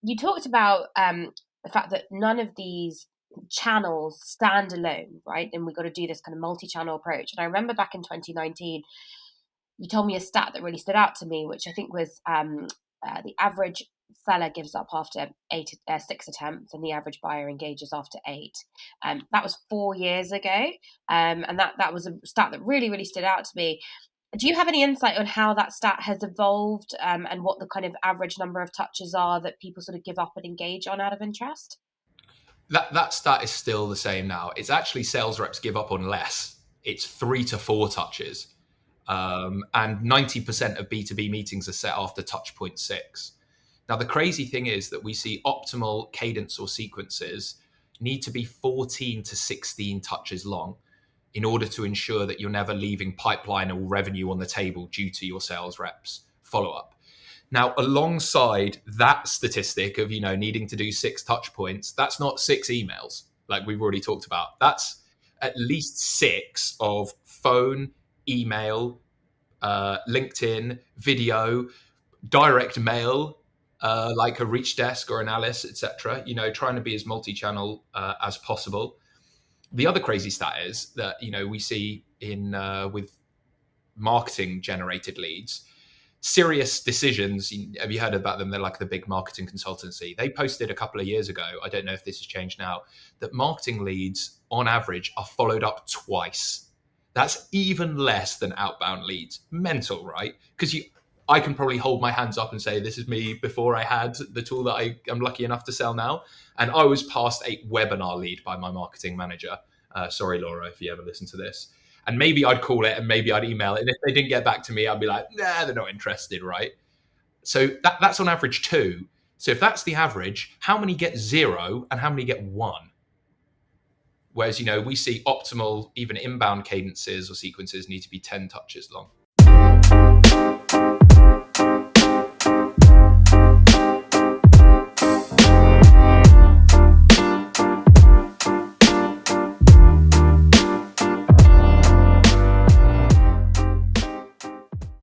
you talked about the fact that none of these channels stand alone, right? And we got to do this kind of multi-channel approach. And I remember back in 2019, you told me a stat that really stood out to me, which I think was the average seller gives up after six attempts, and the average buyer engages after eight. That was 4 years ago, and that was a stat that really stood out to me. Do you have any insight on how that stat has evolved, and what the kind of average number of touches are that people sort of give up and engage on out of interest? That stat is still the same now. It's actually sales reps give up on less. It's 3 to 4 touches. And 90% of B2B meetings are set after touch point 6. Now, the crazy thing is that we see optimal cadence or sequences need to be 14 to 16 touches long in order to ensure that you're never leaving pipeline or revenue on the table due to your sales reps follow up. Now, alongside that statistic of, needing to do 6 touch points, that's not 6 emails like we've already talked about. That's at least 6 of phone, email, LinkedIn, video, direct mail, like a Reach Desk or an Alice, etc. Trying to be as multi-channel as possible. The other crazy stat is that we see in with marketing generated leads, Serious Decisions. Have you heard about them? They're like the big marketing consultancy. They posted a couple of years ago, I don't know if this has changed now, that marketing leads on average are followed up twice. That's even less than outbound leads. Mental, right? Because I can probably hold my hands up and say, this is me before I had the tool that I am lucky enough to sell now. And I was passed a webinar lead by my marketing manager. Sorry, Laura, if you ever listen to this. And maybe I'd call it and maybe I'd email it. And if they didn't get back to me, I'd be like, nah, they're not interested, right? So that's on average 2. So if that's the average, how many get 0 and how many get 1? Whereas, we see optimal, even inbound cadences or sequences need to be 10 touches long.